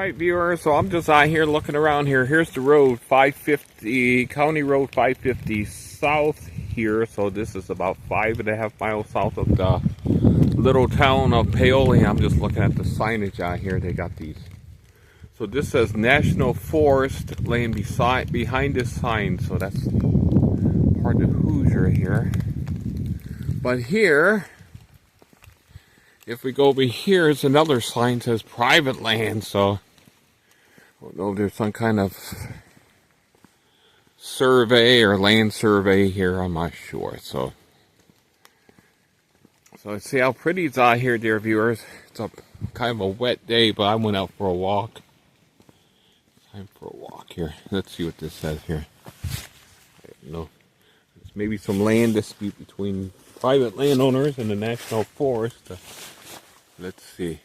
Alright viewers, so I'm just out here looking around here. Here's the road, 550, County Road 550 south here. So this is about 5.5 miles south of the little town of Paoli. I'm just looking at the signage out here. They got these. So this says National Forest laying behind this sign. So that's part of Hoosier here. But here, if we go over here, it's another sign that says private land. So I don't know if there's some kind of survey or land survey here. I'm not sure. So see how pretty it's out here, dear viewers. It's a kind of a wet day, but I went out for a walk. Time for a walk here. Let's see what this says here. I don't know. There's maybe some land dispute between private landowners and the National Forest. Let's see.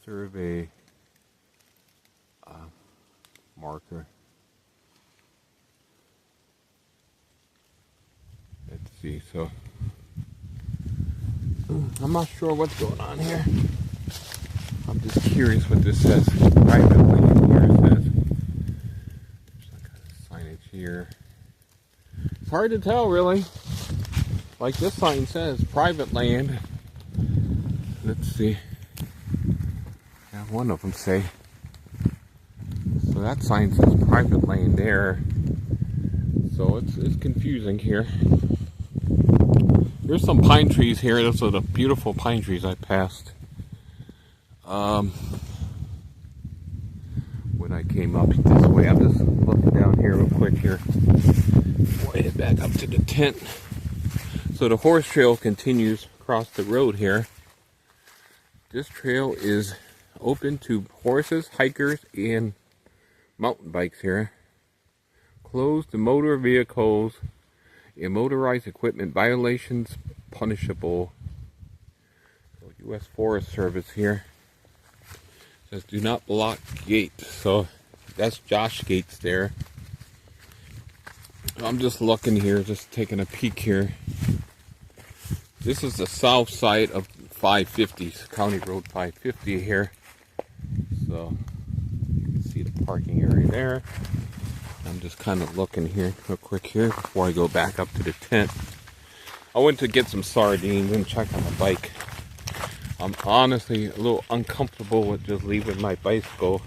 Survey marker. Let's see. So I'm not sure what's going on here. I'm just curious what this says. Private land here it says. There's some kind of signage here. It's hard to tell really. Like this sign says, private land. Let's see. Yeah, one of them say. So that sign says private land there. So it's confusing here. There's some pine trees here. Those are the beautiful pine trees I passed. When I came up this way, I'm just looking down here real quick here. Before I head back up to the tent. So the horse trail continues across the road here. This trail is open to horses, hikers, and mountain bikes here. Closed to motor vehicles and motorized equipment violations punishable. So U.S. Forest Service here says do not block gate. So that's Josh Gates there. I'm just looking here, just taking a peek here. This is the south side of 550, County Road 550 here. So you can see the parking area there. I'm just kind of looking here real quick here before I go back up to the tent. I went to get some sardines and check on the bike. I'm honestly a little uncomfortable with just leaving my bicycle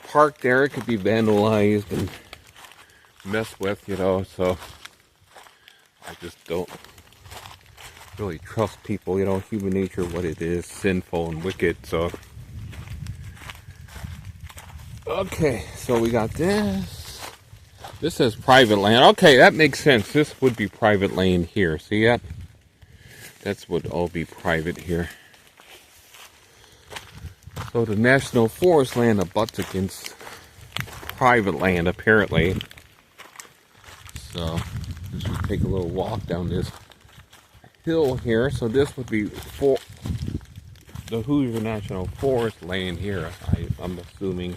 parked there. It could be vandalized and messed with, you know, so I just don't really trust people, you know, human nature, what it is, sinful and wicked. So okay, so we got this. This says private land. Okay, that makes sense. This would be private land here. See that? That's would all be private here. So the National Forest land abuts against private land, apparently. So let's just take a little walk down this hill here. So this would be for the Hoosier National Forest land here, I'm assuming.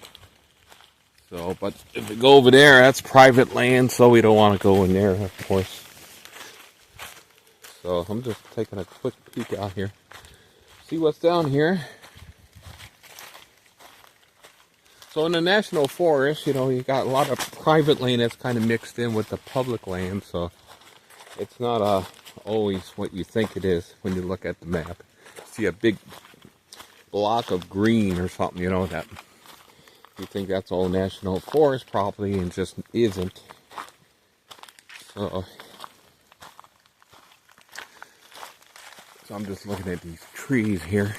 So, but if we go over there, that's private land, so we don't want to go in there, of course. So I'm just taking a quick peek out here. See what's down here. So in the National Forest, you know, you got a lot of private land that's kind of mixed in with the public land, so it's not always what you think it is when you look at the map. See a big block of green or something, you know, that you think that's all National Forest property and just isn't. So I'm just looking at these trees here.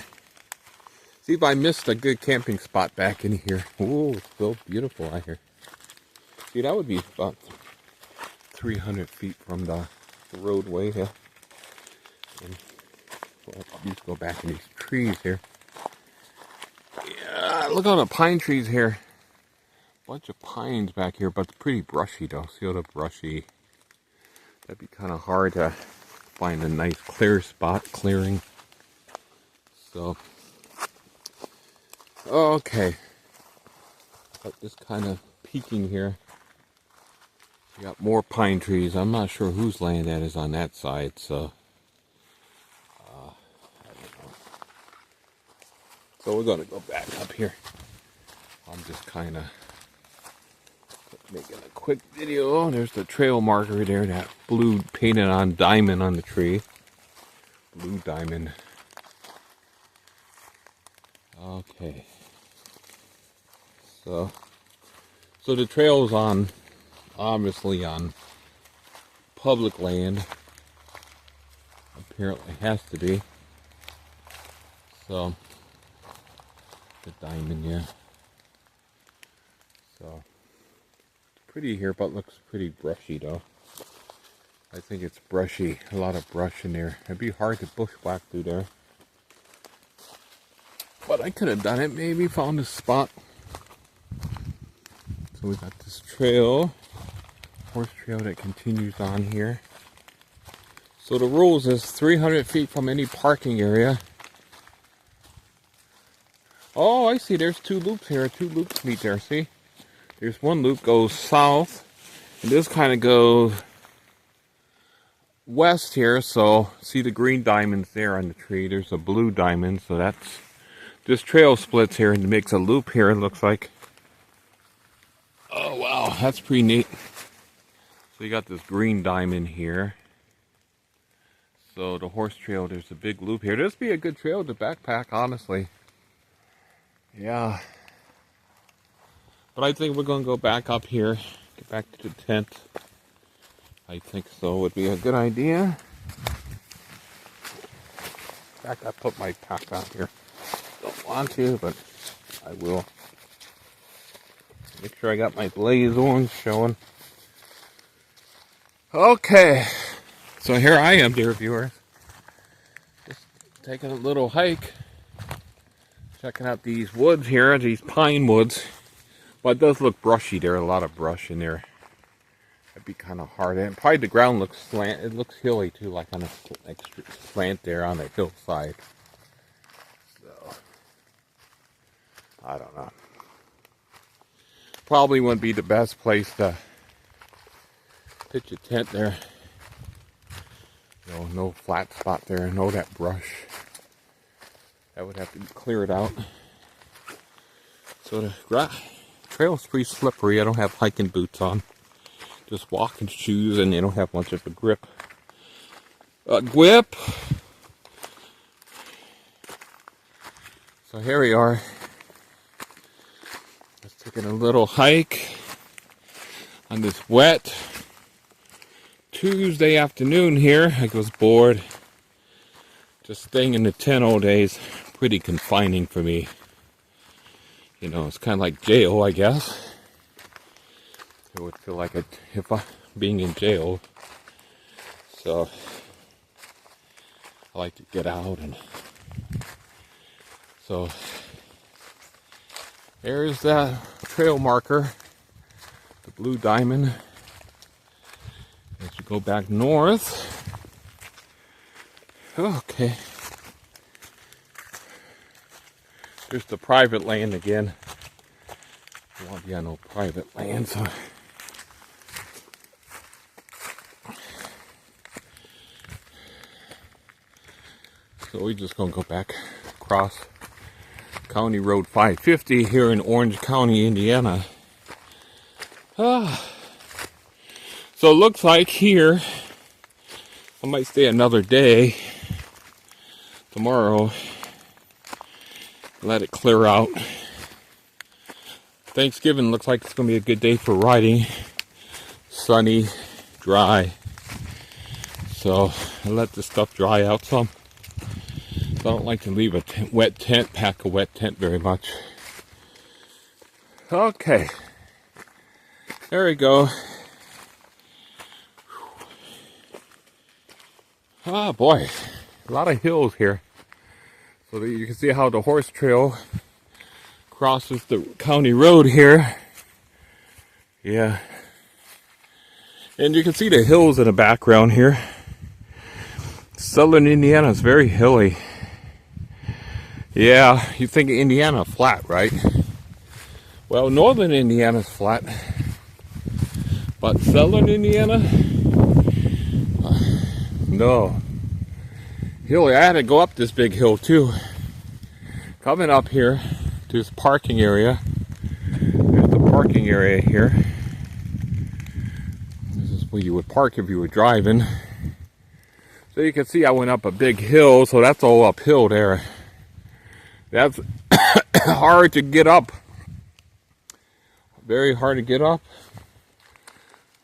See if I missed a good camping spot back in here. Oh, it's so beautiful out here. See, that would be about 300 feet from the roadway here. And let's go back in these trees here. Yeah, look at the pine trees here. Bunch of pines back here, but pretty brushy though. See all the brushy. That'd be kind of hard to find a nice clear spot, clearing. So, okay. But just kind of peeking here. You got more pine trees. I'm not sure whose land that is on that side, so I don't know. So we're gonna go back up here. I'm just kind of making a quick video. Oh, there's the trail marker there, that blue painted on diamond on the tree. Blue diamond. Okay. So the trail's on, obviously on public land. Apparently has to be. So the diamond, yeah. So it's pretty here, but looks pretty brushy though. I think it's brushy, a lot of brush in there. It'd be hard to bushwhack through there. But I could have done it, maybe found a spot. So we got this trail, horse trail that continues on here. So the rules is 300 feet from any parking area. Oh, I see, there's two loops here, two loops meet there, see? There's one loop goes south, and this kind of goes west here, so see the green diamonds there on the tree. There's a blue diamond, so that's, this trail splits here and makes a loop here, it looks like. Oh wow, that's pretty neat. So you got this green diamond here. So the horse trail, there's a big loop here. This would be a good trail to backpack, honestly. Yeah. But I think we're going to go back up here, get back to the tent. I think so, would be a good idea. In fact, I put my pack out here. Don't want to, but I will. Make sure I got my blaze on showing. Okay, so here I am, dear viewers. Just taking a little hike. Checking out these woods here, these pine woods. But it does look brushy. There's a lot of brush in there. That'd be kind of hard. And probably the ground looks slant. It looks hilly too, like on a extra slant there on the hillside. So, I don't know. Probably wouldn't be the best place to pitch a tent there. No flat spot there. No that brush. That would have to be cleared out. So the trail's pretty slippery. I don't have hiking boots on. Just walking shoes, and they don't have much of a grip. Grip. So here we are. Just taking a little hike on this wet Tuesday afternoon here. I was bored. Just staying in the tent all day is pretty confining for me. You know, it's kind of like jail, I guess. It would feel like if I'm being in jail. So I like to get out, and so there's that trail marker, the blue diamond. As you go back north. Okay. There's the private land again. I want to be on no private land, so. So we're just gonna go back across County Road 550 here in Orange County, Indiana. So it looks like here, I might stay another day. Tomorrow, let it clear out. Thanksgiving looks like it's going to be a good day for riding. Sunny, dry. So I let this stuff dry out some. So I don't like to leave a wet tent, pack a wet tent very much. Okay. There we go. Ah, boy. A lot of hills here. So that you can see how the horse trail crosses the county road here. Yeah. And you can see the hills in the background here. Southern Indiana is very hilly. Yeah, you think Indiana flat, right? Well, northern Indiana's flat. But southern Indiana? No. Hilly. I had to go up this big hill too. Coming up here to this parking area. There's the parking area here. This is where you would park if you were driving. So you can see I went up a big hill, so that's all uphill there. That's hard to get up. Very hard to get up.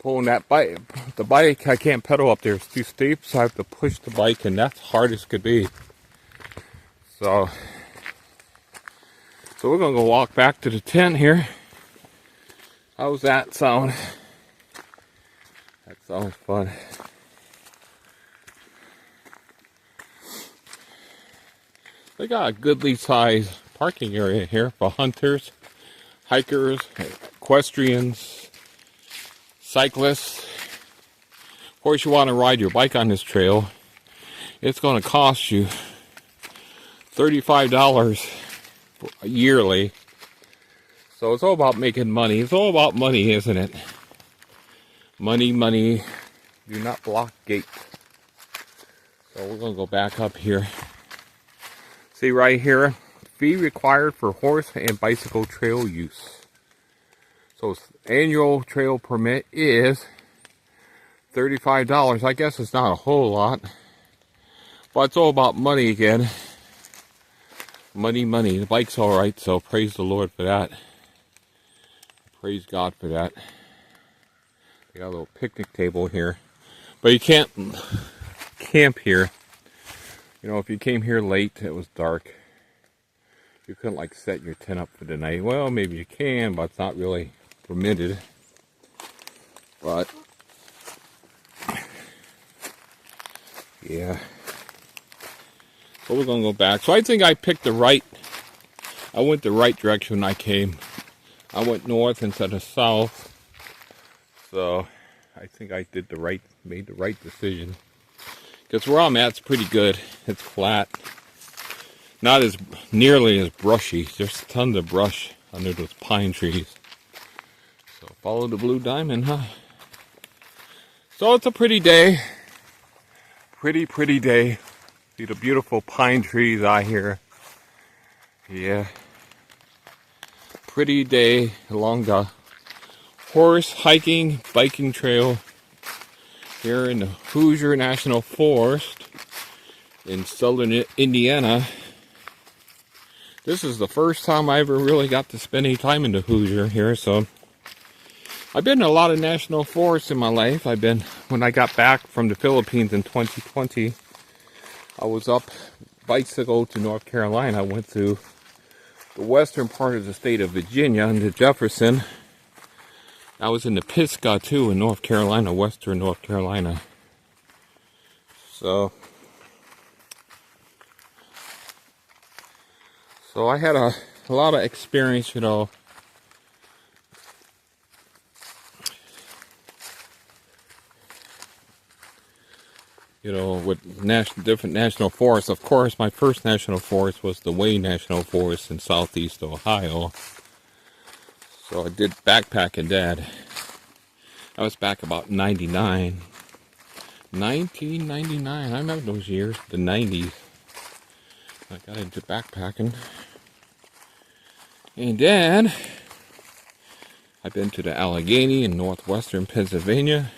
Pulling that bike, the bike, I can't pedal up there. It's too steep, so I have to push the bike, and that's hard as could be. So we're gonna go walk back to the tent here. How's that sound? That sounds fun. They got a goodly sized parking area here for hunters, hikers, equestrians, cyclists. Of course, you want to ride your bike on this trail. It's going to cost you $35 yearly. So it's all about making money. It's all about money, isn't it? Money, money. Do not block gate. So we're going to go back up here. See right here, fee required for horse and bicycle trail use. So annual trail permit is $35. I guess it's not a whole lot, but it's all about money again. Money, money. The bike's all right, so praise the Lord for that. Praise God for that. They got a little picnic table here, but you can't camp here. You know, if you came here late, it was dark. You couldn't like set your tent up for the night. Well, maybe you can, but it's not really permitted. But yeah. So we're gonna go back. So I think I picked the right. I went the right direction when I came. I went north instead of south. So I think I made the right decision. Because where I'm at, it's pretty good. It's flat. Not as nearly as brushy. There's tons of brush under those pine trees. So follow the blue diamond, huh? So it's a pretty day. Pretty day. See the beautiful pine trees out here. Yeah. Pretty day along the horse hiking, biking trail here in the Hoosier National Forest in southern Indiana. This is the first time I ever really got to spend any time in the Hoosier here, so I've been in a lot of national forests in my life. When I got back from the Philippines in 2020, I was up bicycle to North Carolina. I went to the western part of the state of Virginia into Jefferson. I was in the Pisgah too in North Carolina, western North Carolina. So I had a lot of experience, you know. With different national forests. Of course, my first national forest was the Wayne National Forest in southeast Ohio. So I did backpacking that. I was back about 1999. I remember those years, the 90s. I got into backpacking. And then I've been to the Allegheny in northwestern Pennsylvania.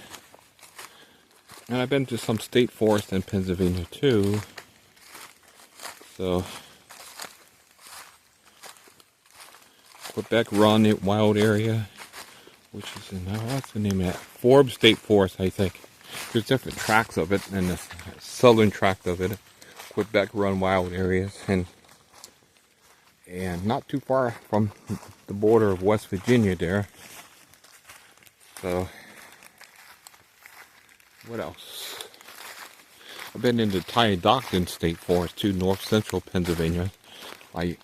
And I've been to some state forests in Pennsylvania too. So Quebec Run Wild Area, which is in, what's the name of that? Forbes State Forest, I think. There's different tracts of it, and the southern tract of it, Quebec Run Wild Areas, and not too far from the border of West Virginia there. So, what else? I've been into Tydocton State Forest too, north central Pennsylvania. I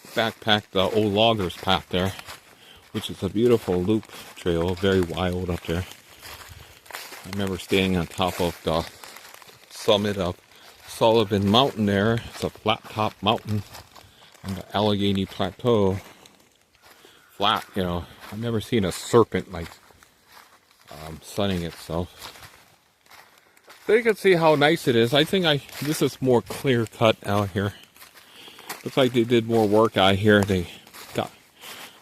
backpacked the old loggers path there, which is a beautiful loop trail, very wild up there. I remember standing on top of the summit of Sullivan Mountain there. It's a flat top mountain on the Allegheny Plateau. Flat, you know. I've never seen a serpent like sunning itself. So you can see how nice it is. I think this is more clear cut out here. Looks like they did more work out here. They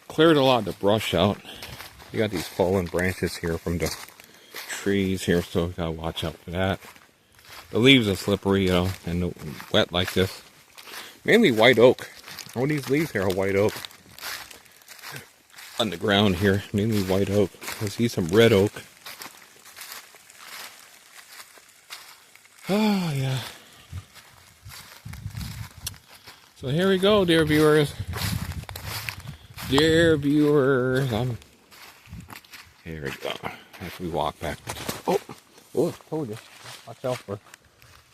cleared a lot of the brush out. You got these fallen branches here from the trees here, so gotta watch out for that. The leaves are slippery, you know, and wet like this. Mainly white oak. All these leaves here are white oak. On the ground here, mainly white oak. I see some red oak. Oh, yeah. So here we go, dear viewers. Dear viewers, here we go. As we walk back. Oh, I told you. Watch out for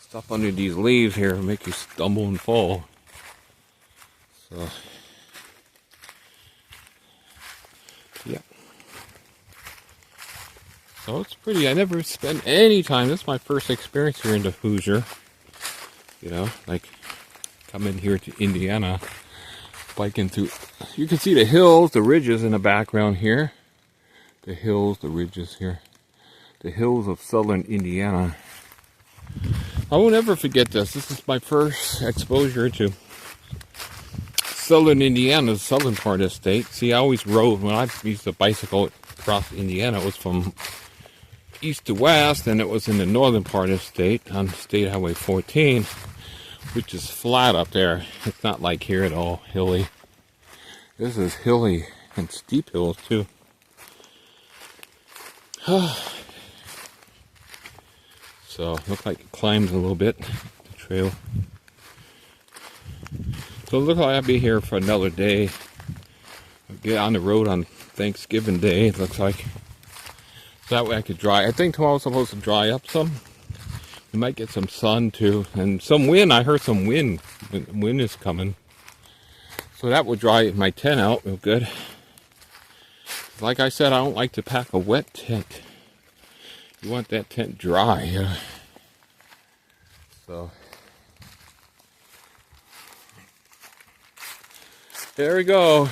stuff under these leaves here, make you stumble and fall. So, yeah. So it's pretty. I never spent any time. This is my first experience here in the Hoosier. You know, like coming here to Indiana, biking through. You can see the hills, the ridges in the background here. The hills, the ridges here. The hills of southern Indiana. I won't ever forget this. This is my first exposure to southern Indiana, the southern part of the state. See, I always rode, when I used to bicycle across Indiana, it was from east to west, and it was in the northern part of the state on State Highway 14, which is flat up there. It's not like here at all, hilly. This is hilly and steep hills too. So, looks like it climbs a little bit, the trail. So it looks like I'll be here for another day. I'll get on the road on Thanksgiving Day, it looks like. So that way I could dry. I think tomorrow's supposed to dry up some. We might get some sun too. And some wind, I heard some wind. Wind is coming. So that will dry my tent out real good. Like I said, I don't like to pack a wet tent. You want that tent dry, yeah. So there we go.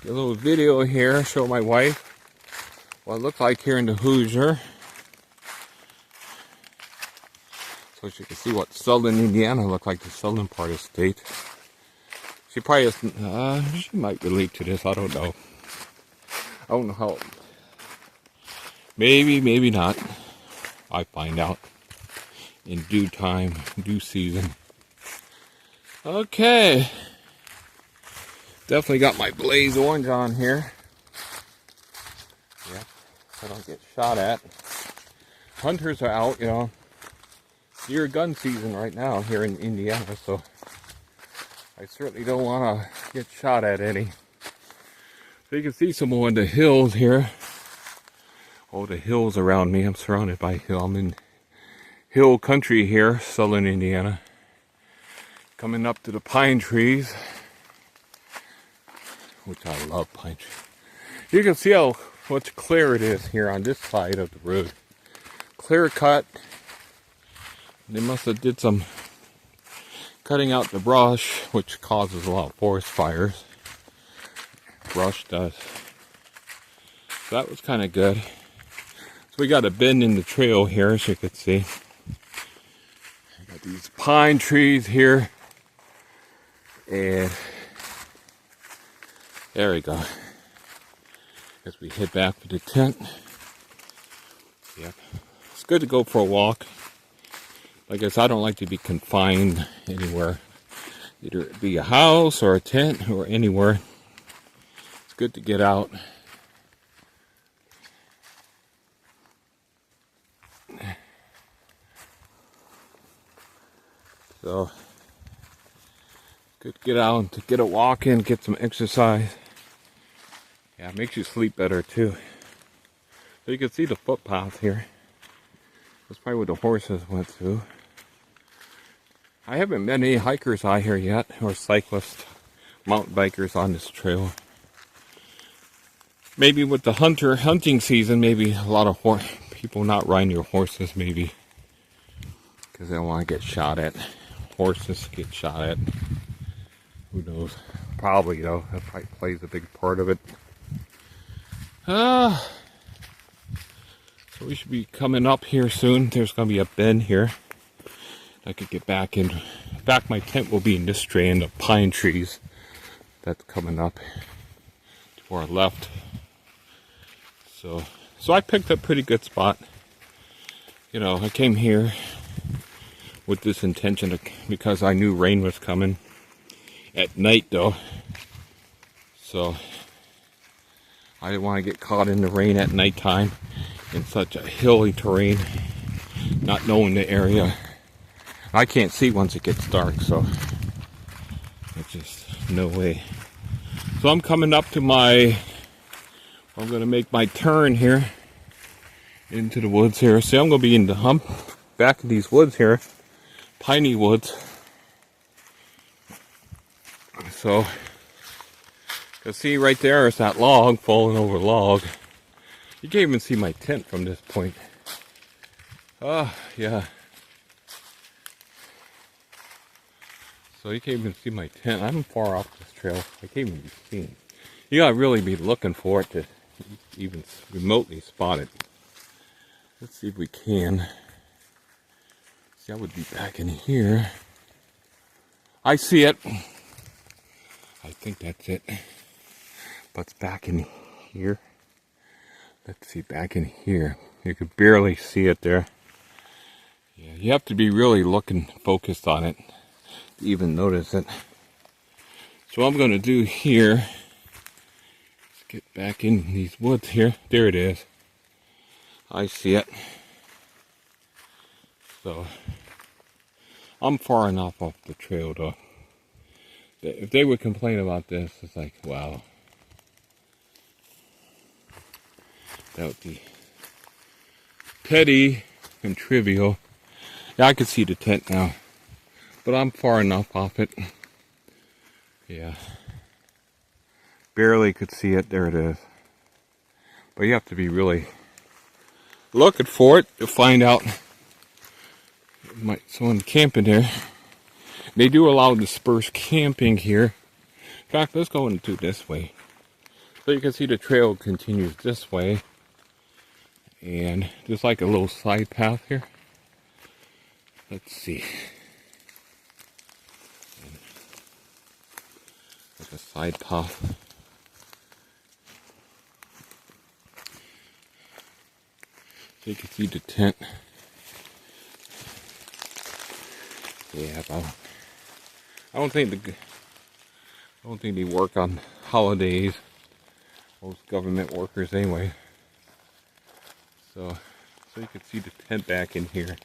Get a little video here, show my wife what it looks like here in the Hoosier. So she can see what southern Indiana look like, the southern part of the state. She probably isn't, she might relate to this, I don't know. I don't know how. Maybe, maybe not. I find out in due time, due season. Okay. Definitely got my blaze orange on here. Yeah, so I don't get shot at. Hunters are out, you know. Deer gun season right now here in Indiana, so I certainly don't want to get shot at any. So you can see some more of the hills here. Oh, the hills around me. I'm surrounded by hill. I'm in hill country here, southern Indiana. Coming up to the pine trees, which I love pine trees. You can see how much clear it is here on this side of the road. Clear cut. They must have did some cutting out the brush, which causes a lot of forest fires. Brush does. So that was kind of good. So we got a bend in the trail here, as you can see. Got these pine trees here. And there we go. As we head back to the tent. Yep. It's good to go for a walk. Like I said, I don't like to be confined anywhere. Either it be a house or a tent or anywhere. It's good to get out. So, good to get out and to get a walk in, get some exercise. Yeah, it makes you sleep better too. So you can see the footpath here. That's probably where the horses went through. I haven't met any hikers out here yet, or cyclists, mountain bikers on this trail. Maybe with the hunting season, maybe a lot of people not riding their horses, maybe. Because they don't want to get shot at. Horses get shot at. Who knows? Probably, though. That probably plays a big part of it. So So we should be coming up here soon. There's going to be a bend here. I could get back in. In fact, my tent will be in this strand of pine trees that's coming up to our left. So I picked a pretty good spot. You know, I came here with this intention because I knew rain was coming at night though. So I didn't want to get caught in the rain at nighttime in such a hilly terrain, not knowing the area. I can't see once it gets dark, so it's just no way. So I'm coming up to I'm going to make my turn here into the woods here. See, I'm going to be in the back of these woods here, piney woods. So, you see right there is that log, falling over log. You can't even see my tent from this point. Oh, yeah. So you can't even see my tent. I'm far off this trail. I can't even be seen. You gotta really be looking for it to even remotely spot it. Let's see if we can. See, I would be back in here. I see it. I think that's it. But it's back in here. Let's see, back in here. You could barely see it there. Yeah, you have to be really focused on it to even notice it. So what I'm going to do here is get back in these woods here. There it is. I see it. So I'm far enough off the trail though. If they would complain about this, it's like, wow. That would be petty and trivial. Yeah, I can see the tent now. But I'm far enough off it. Yeah. Barely could see it. There it is. But you have to be really looking for it to find out. Someone camping there. They do allow dispersed camping here. In fact, let's go into this way. So you can see the trail continues this way. And there's like a little side path here. Let's see. Like a side path. So you can see the tent. Yeah, but I don't think they work on holidays. Most government workers anyway. So you can see the tent back in here.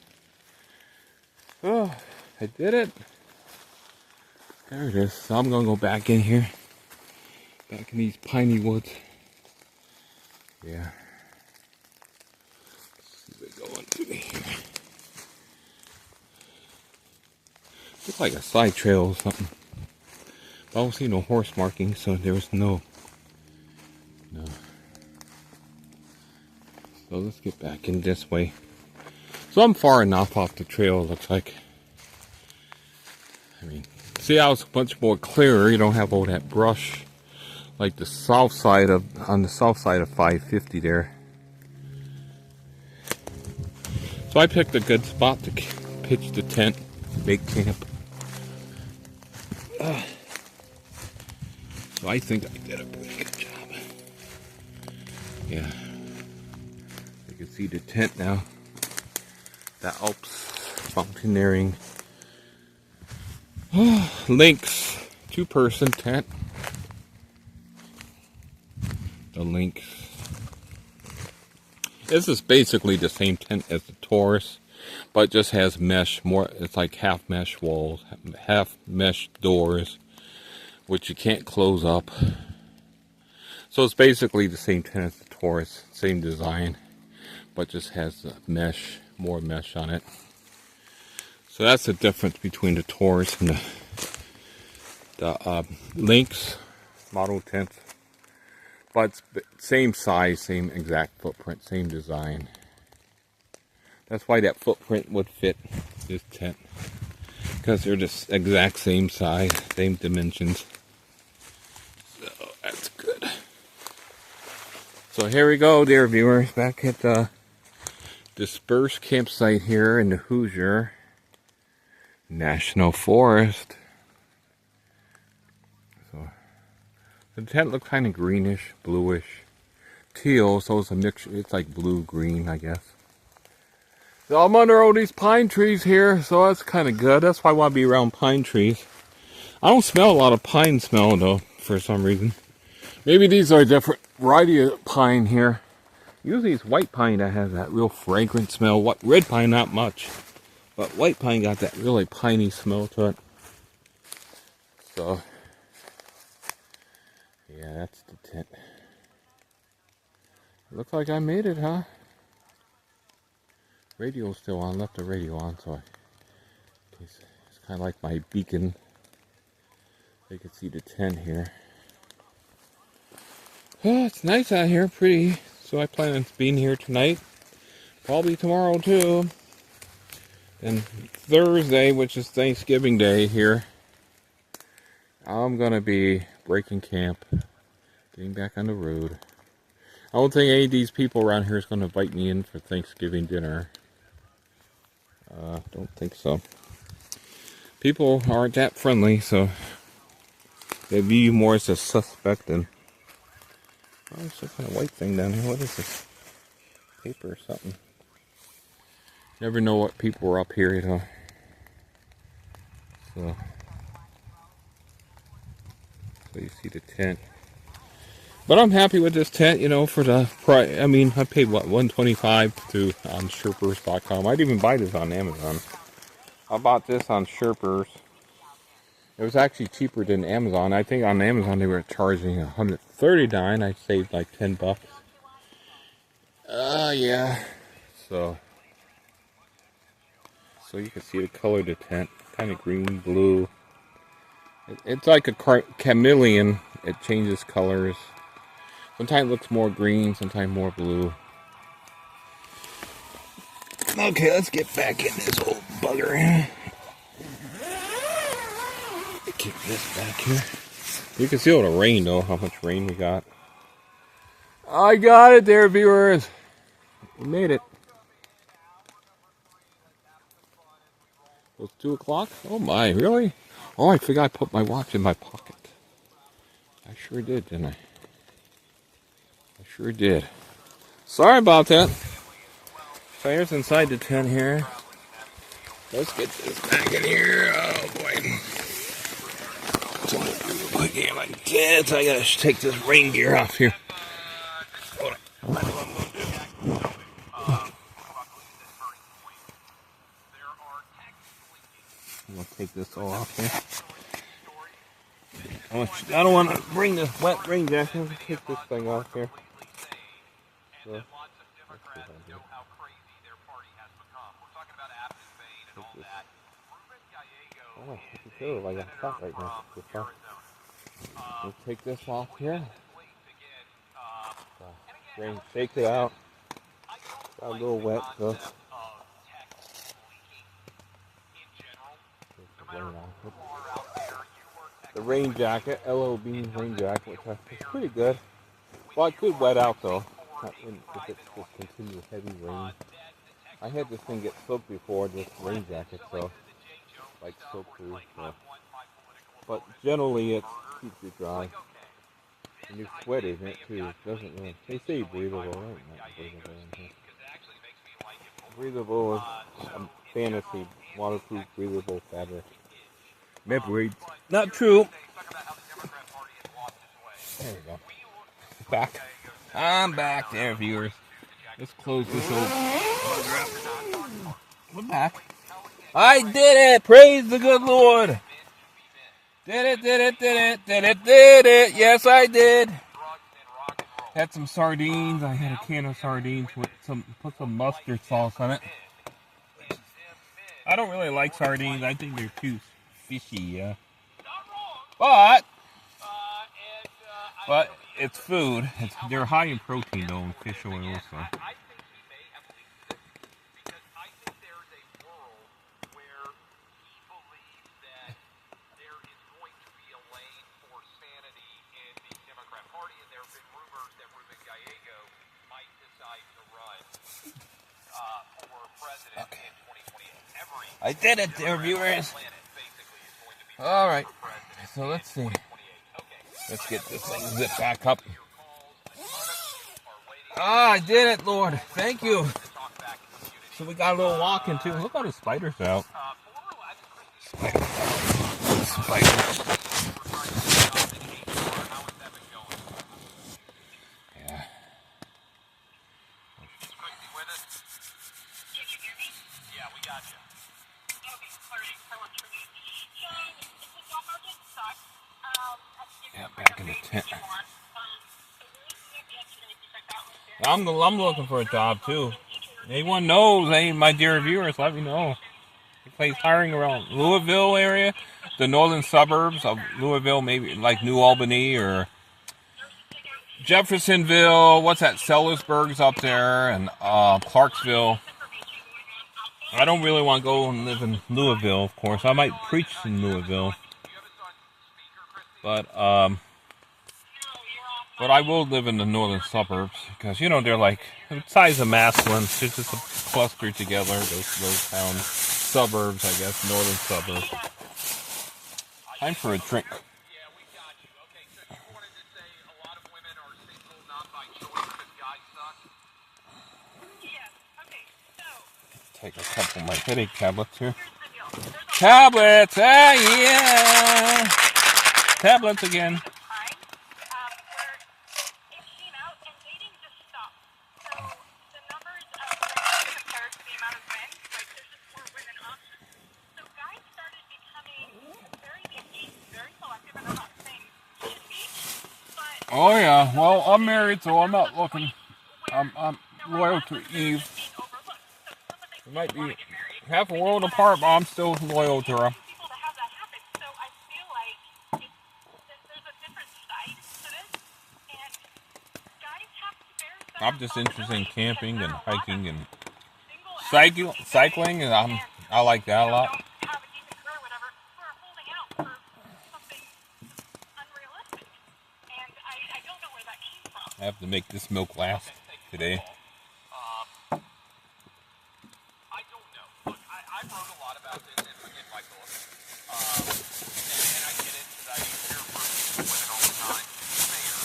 Oh, I did it. There it is. So I'm gonna go back in here. Back in these piney woods. Yeah. Let's see what going through here. Looks like a side trail or something. But I don't see no horse markings, so there was no. So let's get back in this way. So I'm far enough off the trail, it looks like. I mean, see how it's much more clearer. You don't have all that brush like on the south side of 550 there. So I picked a good spot to pitch the tent, make camp. So I think I did a pretty good job. Yeah. You can see the tent now. The Alps mountaineering. Lynx 2-person tent. The Lynx. This is basically the same tent as the Taurus, but it just has mesh more. It's like half mesh walls, half mesh doors, which you can't close up. So it's basically the same tent as the Taurus, same design, but just has the mesh, more mesh on it. So that's the difference between the Taurus and the Lynx model tent. But it's same size, same exact footprint, same design. That's why that footprint would fit this tent. Because they're the exact same size, same dimensions. So that's good. So here we go, dear viewers, back at the dispersed campsite here in the Hoosier National Forest. So the tent looks kind of greenish, bluish, teal, so it's a mixture. It's like blue-green, I guess. So I'm under all these pine trees here, so that's kind of good. That's why I want to be around pine trees. I don't smell a lot of pine smell, though, for some reason. Maybe these are a different variety of pine here. Usually it's white pine that has that real fragrant smell. What red pine, not much. But white pine got that really piney smell to it. So, yeah, that's the tent. Looks like I made it, huh? Radio's still on. Left the radio on, so it's kind of like my beacon. You can see the tent here. Oh, it's nice out here, pretty. So I plan on being here tonight. Probably tomorrow too. And Thursday, which is Thanksgiving Day here, I'm gonna be breaking camp, getting back on the road. I don't think any of these people around here is gonna invite me in for Thanksgiving dinner. Don't think so. People aren't that friendly, so they view you more as a suspect than. Oh, there's some kind of white thing down here. What is this? Paper or something? Never know what people are up here, you know. So you see the tent. But I'm happy with this tent, you know, for the price. I mean, I paid what, $125 on Sherpers.com. I'd even buy this on Amazon. I bought this on Sherpers. It was actually cheaper than Amazon. I think on Amazon they were charging $139. I saved like $10. Yeah. So you can see the color of the tent. Kind of green, blue. It's like a chameleon. It changes colors. Sometimes it looks more green, sometimes more blue. Okay, let's get back in this old bugger. Kick this back here. You can see all the rain, though, how much rain we got. I got it there, viewers. We made it. It was 2 o'clock? Oh my, really? Oh, I forgot to put my watch in my pocket. I sure did, didn't I? I sure did. Sorry about that. Fire's inside the tent here. Let's get this back in here. Oh boy. So quick game like this. I gotta take this rain gear off here. Hold on. I'm gonna take this all off here. I don't want to bring this wet rain jacket. I'm gonna take this thing off here. So, oh, I can feel it like I'm hot right now. Let's take this off here. Rain, shake it out. Got a little wet, so. The rain jacket, LOB rain jacket, which I think is pretty good. Well, it could wet out though, if it's just continuous heavy rain. I had this thing get soaked before, this rain jacket, so like soak proof. So. But generally, it keeps you dry. And you're sweaty in it too. It doesn't really. They say breathable, right? Not breathable in here. Breathable is a fantasy, waterproof, breathable fabric. Maybe not true. There we go. Back. I'm back there, viewers. Let's close this old bugger up. We're back. I did it! Praise the good Lord! Did it. Yes, I did. Had some sardines. I had a can of sardines with put some mustard sauce on it. I don't really like sardines. I think they're too fishy, yeah. But it's food. They're high in protein, though, in fish oil, so. I did it, dear viewers. All right. So let's see. Let's get this thing zipped back up. Ah, I did it, Lord. Thank you. So we got a little walking too. Look how the spiders are out. Spiders. Yeah. Yeah, back in the tent. I'm looking for a job too. Anyone knows? Hey, my dear viewers, let me know. Place hiring around Louisville area, the northern suburbs of Louisville, maybe like New Albany or Jeffersonville. What's that? Sellersburg's up there, and Clarksville. I don't really want to go and live in Louisville, of course. I might preach in Louisville, but I will live in the northern suburbs because they're like the size of Massillon. It's just a cluster together. Those towns, suburbs, I guess, northern suburbs. Time for a drink. Take a couple of my headache tablets here. Tablets! Ah, yeah! Tablets again. Oh yeah, well I'm married, so I'm not looking. I'm loyal to Eve. We might be half a world apart, but I'm still loyal to her. I'm just interested in camping and hiking and cycling, and I like that a lot. I have to make this milk last today.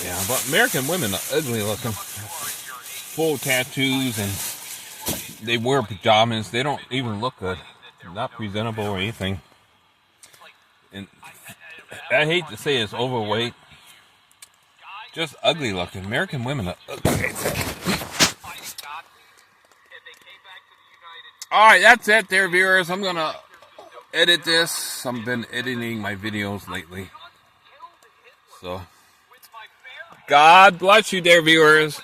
Yeah, but American women are ugly looking. Full tattoos, and they wear pajamas. They don't even look good. They're not presentable or anything. And I hate to say it's overweight. Just ugly looking. American women are ugly. Alright, that's it there, viewers. I'm gonna edit this. I've been editing my videos lately. So, God bless you there, viewers.